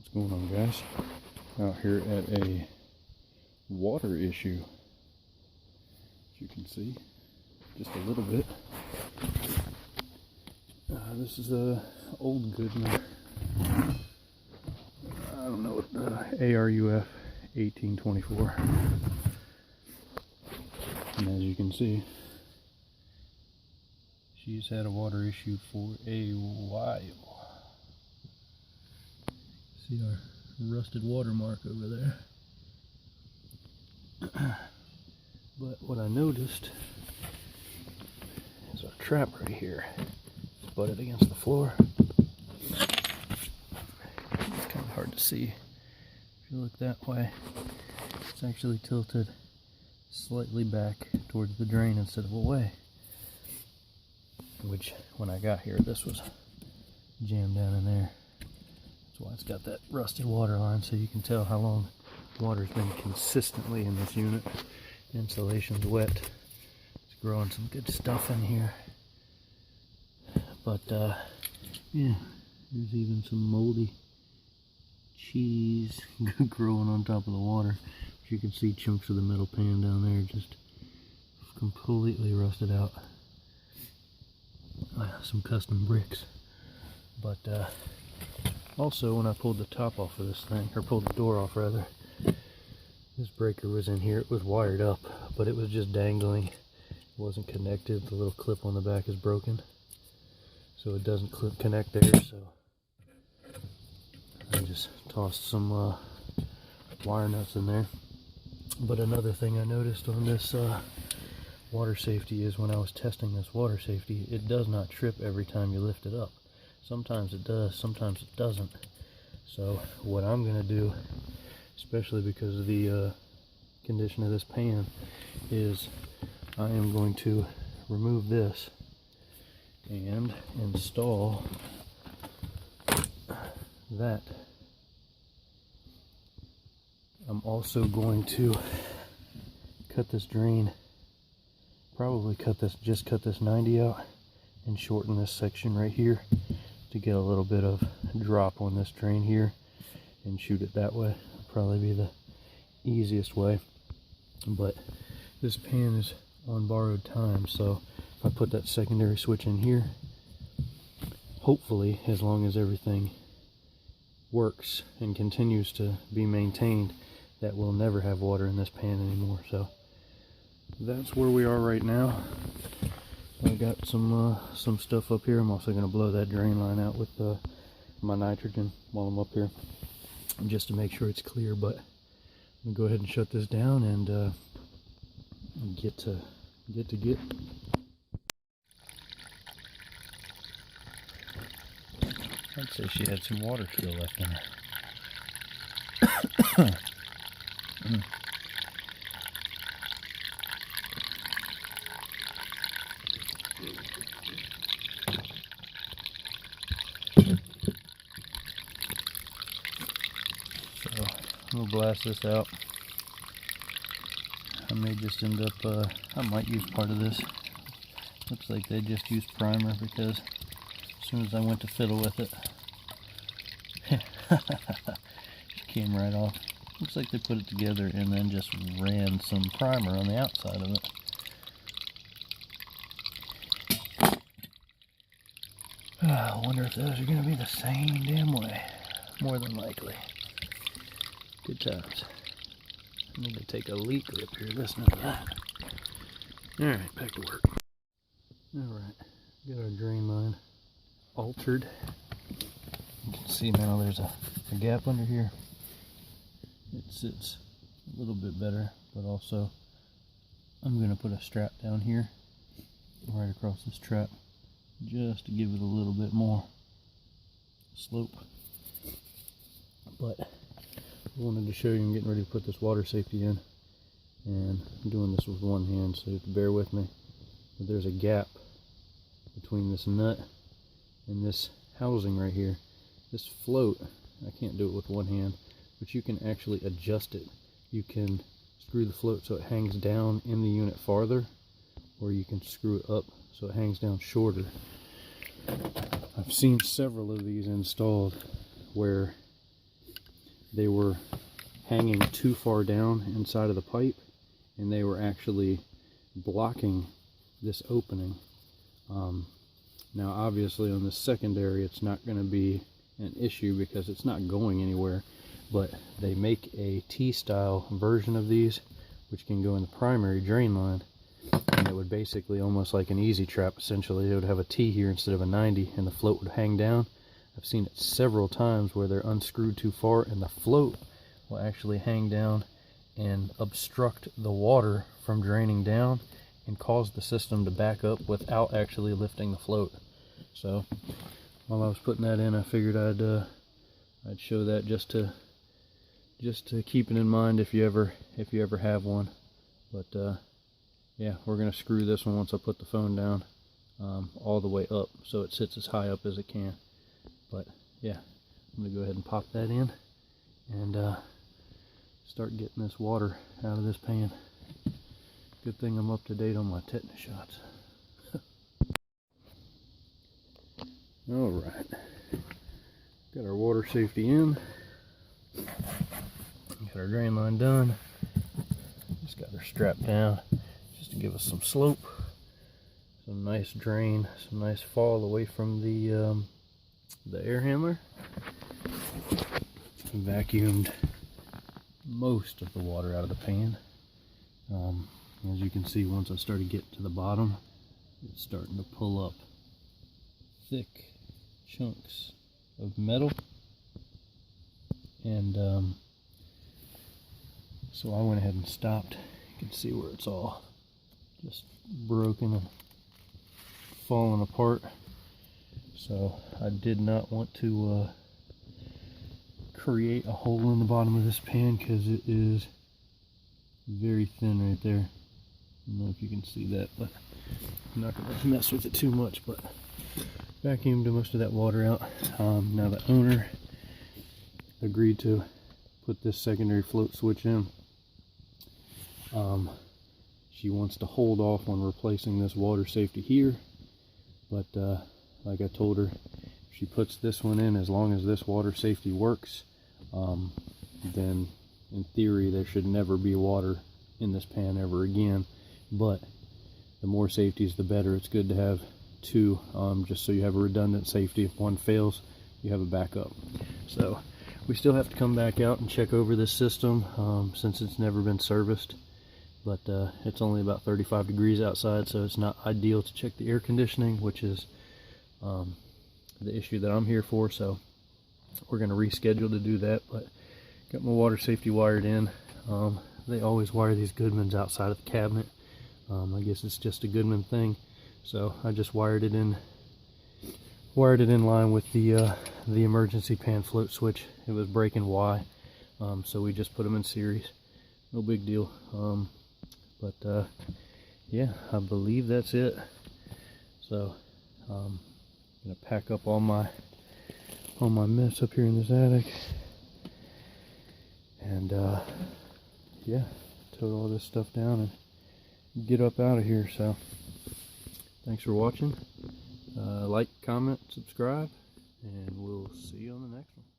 What's going on, guys? Out here at a water issue. As you can see, just a little bit. This is a old Goodman. I don't know what ARUF 1824. And as you can see, she's had a water issue for a while. See our rusted watermark over there. But what I noticed is our trap right here. It's butted against the floor. It's kind of hard to see. If you look that way, it's actually tilted slightly back towards the drain instead of away. Which, when I got here, this was jammed down in there. That's why it's got that rusted water line, so you can tell how long water's been consistently in this unit. Insulation's wet. It's growing some good stuff in here. But yeah, there's even some moldy cheese growing on top of the water. You can see chunks of the metal pan down there just completely rusted out. Some custom bricks. But also, when I pulled the top off of this thing, or pulled the door off rather, this breaker was in here. It was wired up, but it was just dangling. It wasn't connected. The little clip on the back is broken, so it doesn't connect there. So I just tossed some wire nuts in there. But another thing I noticed on this water safety is when I was testing this water safety, it does not trip every time you lift it up. Sometimes it does, sometimes it doesn't. So what I'm going to do, especially because of the condition of this pan, is I am going to remove this and install that. I'm also going to cut this drain, probably just cut this 90 out and shorten this section right here to get a little bit of drop on this drain here and shoot it that way. It'll probably be the easiest way. But this pan is on borrowed time, so if I put that secondary switch in here, hopefully, as long as everything works and continues to be maintained, that we'll never have water in this pan anymore. So that's where we are right now. I got some stuff up here. I'm also going to blow that drain line out with my nitrogen while I'm up here, just to make sure it's clear. But I'm going to go ahead and shut this down and get to. I'd say she had some water still left in her. So I'm gonna blast this out. I may just end up, I might use part of this. Looks like they just used primer, because as soon as I went to fiddle with it, it came right off. Looks like they put it together and then just ran some primer on the outside of it. I wonder if those are going to be the same damn way. More than likely. Good times. I need to take a leak up here listening to that. Alright, back to work. Alright, got our drain line altered. You can see now there's a gap under here. It sits a little bit better, but also I'm going to put a strap down here right across this trap just to give it a little bit more slope. But I wanted to show you, I'm getting ready to put this water safety in, and I'm doing this with one hand, so you have to bear with me. But there's a gap between this nut and this housing right here. This float, I can't do it with one hand, but you can actually adjust it. You can screw the float so it hangs down in the unit farther, or you can screw it up so it hangs down shorter. I've seen several of these installed where they were hanging too far down inside of the pipe, and they were actually blocking this opening. Now obviously on the secondary it's not going to be an issue because it's not going anywhere, but they make a T-style version of these which can go in the primary drain line, and it would basically almost like an easy trap. Essentially it would have a T here instead of a 90, and the float would hang down. I've seen it several times where they're unscrewed too far and the float will actually hang down and obstruct the water from draining down and cause the system to back up without actually lifting the float. So while I was putting that in, I figured I'd show that just to keep it in mind if you ever have one. But yeah, we're gonna screw this one once I put the phone down all the way up so it sits as high up as it can. But yeah, I'm gonna go ahead and pop that in and start getting this water out of this pan. Good thing I'm up to date on my tetanus shots. Alright, got our water safety in, got our drain line done, just got her strapped down just to give us some slope, some nice drain, some nice fall away from the air handler. Vacuumed most of the water out of the pan. As you can see, once I started getting to the bottom, it's starting to pull up thick chunks of metal, and so I went ahead and stopped. You can see where it's all just broken and falling apart. So I did not want to create a hole in the bottom of this pan because it is very thin right there. I don't know if you can see that, but I'm not going to mess with it too much. But vacuumed most of that water out. Now the owner agreed to put this secondary float switch in. She wants to hold off on replacing this water safety here, but like I told her, if she puts this one in, as long as this water safety works, then in theory there should never be water in this pan ever again. But the more safeties the better. It's good to have two, just so you have a redundant safety. If one fails, you have a backup. So we still have to come back out and check over this system since it's never been serviced, but it's only about 35 degrees outside, so it's not ideal to check the air conditioning, which is the issue that I'm here for. So we're going to reschedule to do that, but got my water safety wired in. They always wire these Goodmans outside of the cabinet. I guess it's just a Goodman thing, so I just wired it in line with the emergency pan float switch. It was breaking Y, so we just put them in series. No big deal. But yeah, I believe that's it. So I'm gonna pack up all my mess up here in this attic, and yeah, tote all this stuff down and get up out of here. So thanks for watching. Like, comment, subscribe, and we'll see you on the next one.